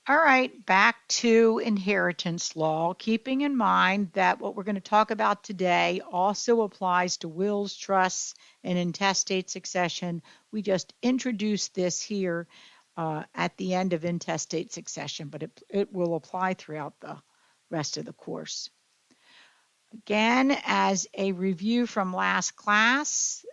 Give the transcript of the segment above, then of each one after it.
All right, back to inheritance law, keeping in mind that what we're going to talk about today also applies to wills, trusts, and intestate succession. We just introduced this here at the end of intestate succession, but it will apply throughout the rest of the course. Again, as a review from last class,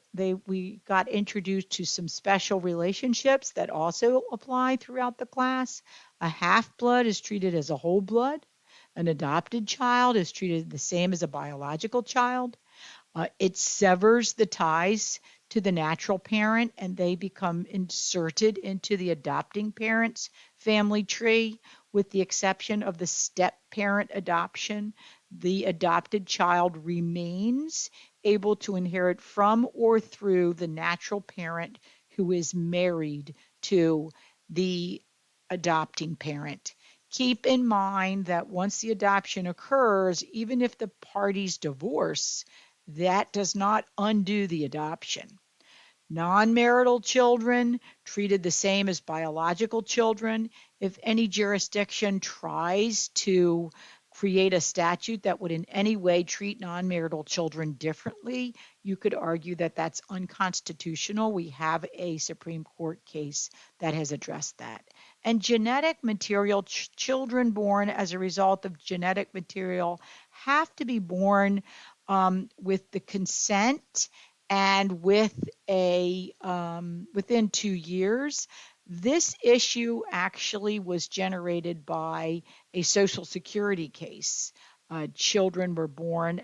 we got introduced to some special relationships that also apply throughout the class. A half-blood is treated as a whole blood. An adopted child is treated the same as a biological child. It severs the ties to the natural parent and they become inserted into the adopting parent's family tree, with the exception of the step parent adoption. The adopted child remains able to inherit from or through the natural parent who is married to the adopting parent. Keep in mind that once the adoption occurs, even if the parties divorce, that does not undo the adoption. Non-marital children treated the same as biological children. If any jurisdiction tries to create a statute that would in any way treat non-marital children differently, you could argue that that's unconstitutional. We have a Supreme Court case that has addressed that. And genetic material, children born as a result of genetic material have to be born with the consent and with a within 2 years. This issue actually was generated by a Social Security case. Children were born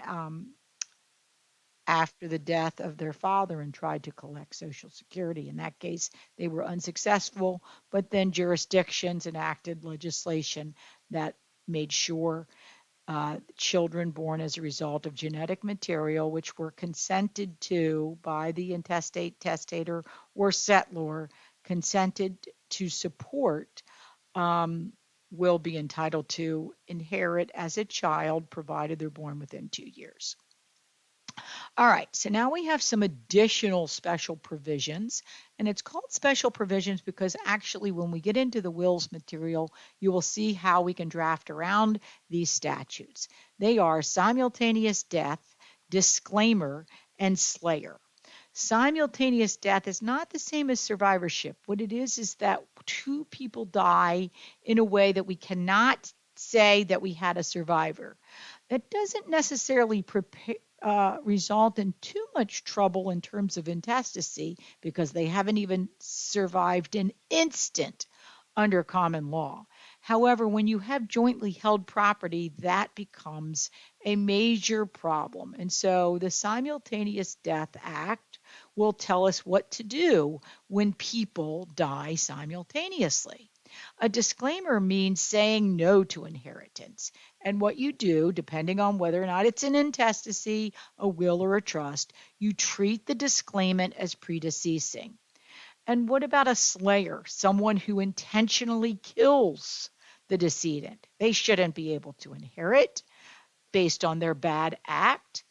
after the death of their father and tried to collect Social Security. In that case, they were unsuccessful, but then jurisdictions enacted legislation that made sure children born as a result of genetic material which were consented to by the intestate, testator, or settlor, consented to support, will be entitled to inherit as a child, provided they're born within 2 years. All right, so now we have some additional special provisions, and it's called special provisions because actually when we get into the wills material, you will see how we can draft around these statutes. They are simultaneous death, disclaimer, and slayer. Simultaneous death is not the same as survivorship. What it is that two people die in a way that we cannot say that we had a survivor. That doesn't necessarily result in too much trouble in terms of intestacy because they haven't even survived an instant under common law. However, when you have jointly held property, that becomes a major problem. And so the Simultaneous Death Act will tell us what to do when people die simultaneously. A disclaimer means saying no to inheritance. And what you do, depending on whether or not it's an intestacy, a will, or a trust, you treat the disclaimant as predeceasing. And what about a slayer, someone who intentionally kills the decedent? They shouldn't be able to inherit based on their bad act.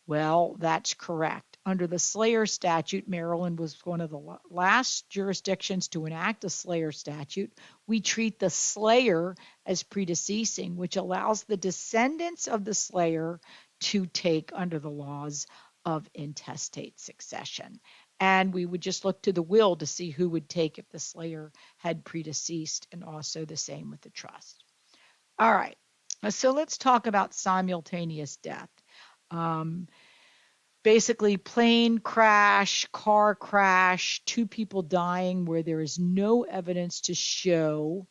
Well, that's correct. Under the Slayer statute, Maryland was one of the last jurisdictions to enact a Slayer statute. We treat the slayer as predeceasing, which allows the descendants of the slayer to take under the laws of intestate succession. And we would just look to the will to see who would take if the slayer had predeceased, and also the same with the trust. All right, so let's talk about simultaneous death. Basically, plane crash, car crash, two people dying where there is no evidence to show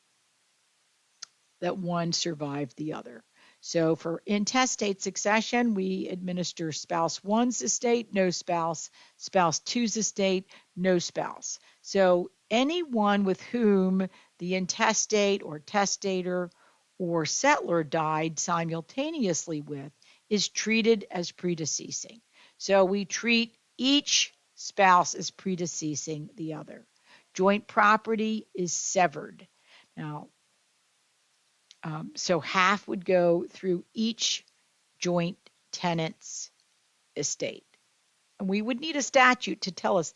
that one survived the other. So for intestate succession, we administer spouse one's estate, no spouse, spouse two's estate, no spouse. So anyone with whom the intestate or testator or settlor died simultaneously with is treated as predeceasing. So we treat each spouse as predeceasing the other. Joint property is severed. Now, so half would go through each joint tenant's estate. And we would need a statute to tell us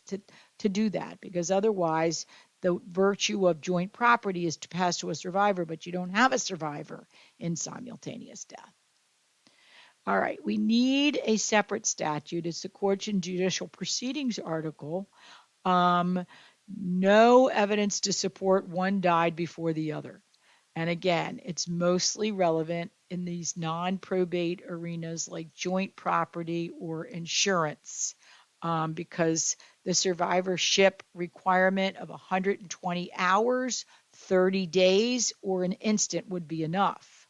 to do that, because otherwise the virtue of joint property is to pass to a survivor, but you don't have a survivor in simultaneous death. All right, we need a separate statute. It's the Courts and Judicial Proceedings article. Um, no evidence to support one died before the other. And again, it's mostly relevant in these non-probate arenas like joint property or insurance, because the survivorship requirement of 120 hours, 30 days, or an instant would be enough.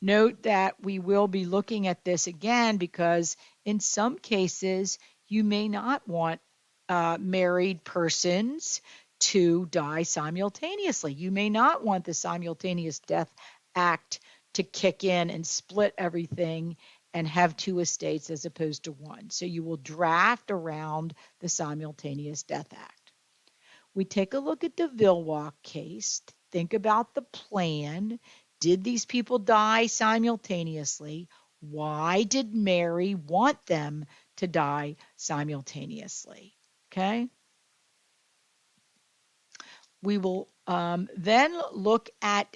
Note that we will be looking at this again because in some cases you may not want married persons to die simultaneously. You may not want the Simultaneous Death Act to kick in and split everything and have two estates as opposed to one. So you will draft around the Simultaneous Death Act. We take a look at the Vilwalk case, think about the plan. Did these people die simultaneously? Why did Mary want them to die simultaneously? Okay. We will then look at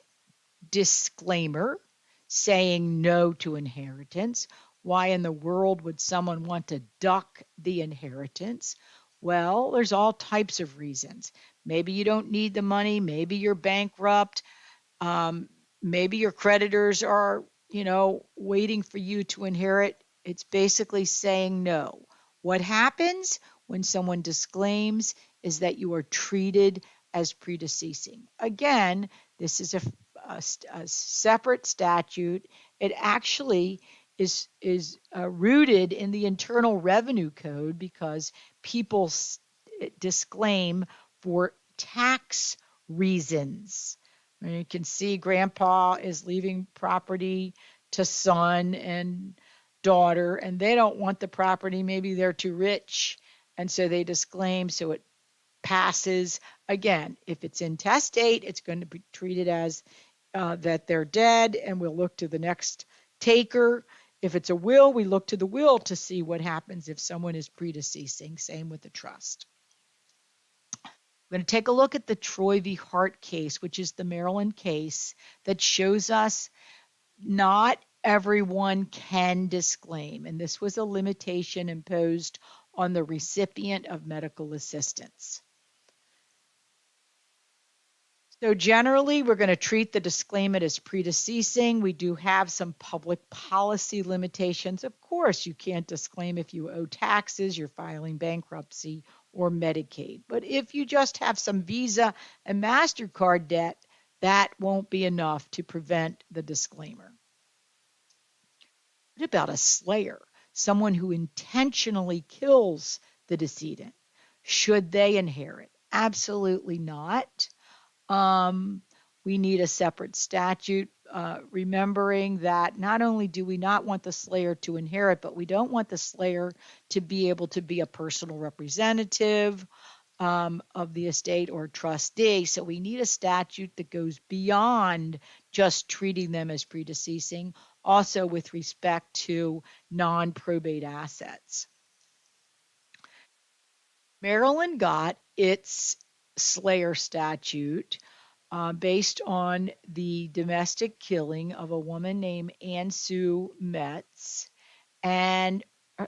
disclaimer, saying no to inheritance. Why in the world would someone want to duck the inheritance? Well, there's all types of reasons. Maybe you don't need the money. Maybe you're bankrupt. Um, Maybe your creditors are, waiting for you to inherit. It's basically saying no. What happens when someone disclaims is that you are treated as predeceasing. Again, this is a separate statute. It actually is rooted in the Internal Revenue Code because people disclaim for tax reasons. You can see grandpa is leaving property to son and daughter, and they don't want the property. Maybe they're too rich, and so they disclaim so it passes. Again, if it's intestate, it's going to be treated as that they're dead, and we'll look to the next taker. If it's a will, we look to the will to see what happens if someone is predeceasing. Same with the trust. We're going to take a look at the Troy v. Hart case, which is the Maryland case that shows us not everyone can disclaim. And this was a limitation imposed on the recipient of medical assistance. So generally, we're going to treat the disclaimant as predeceasing. We do have some public policy limitations. Of course, you can't disclaim if you owe taxes, you're filing bankruptcy, or Medicaid. But if you just have some Visa and MasterCard debt, that won't be enough to prevent the disclaimer. What about a slayer, someone who intentionally kills the decedent? Should they inherit? Absolutely not. We need a separate statute, remembering that not only do we not want the slayer to inherit, but we don't want the slayer to be able to be a personal representative of the estate or trustee. So we need a statute that goes beyond just treating them as predeceasing, also with respect to non-probate assets. Maryland got its slayer statute based on the domestic killing of a woman named Ann Sue Metz. And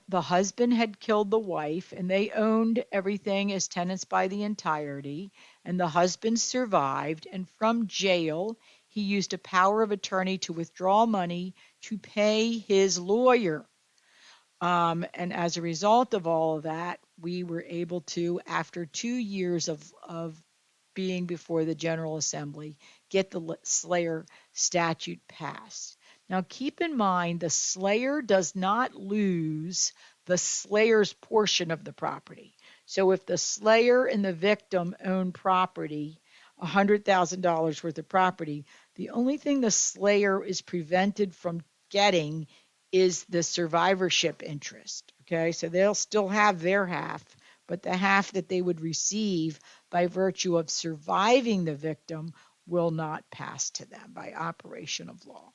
the husband had killed the wife, and they owned everything as tenants by the entirety. And the husband survived. And from jail, he used a power of attorney to withdraw money to pay his lawyer. And as a result of all of that, we were able to, after 2 years of being before the General Assembly, get the slayer statute passed. Now, keep in mind, the slayer does not lose the slayer's portion of the property. So if the slayer and the victim own property, $100,000 worth of property, the only thing the slayer is prevented from getting is the survivorship interest. Okay, so they'll still have their half, but the half that they would receive by virtue of surviving the victim will not pass to them by operation of law.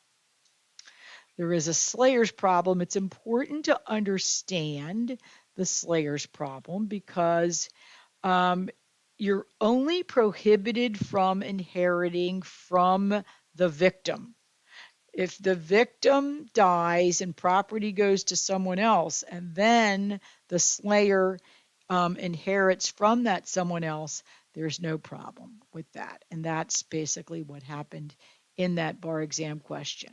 There is a slayer's problem. It's important to understand the slayer's problem because you're only prohibited from inheriting from the victim. If the victim dies and property goes to someone else, and then the slayer inherits from that someone else, there's no problem with that. And that's basically what happened in that bar exam question.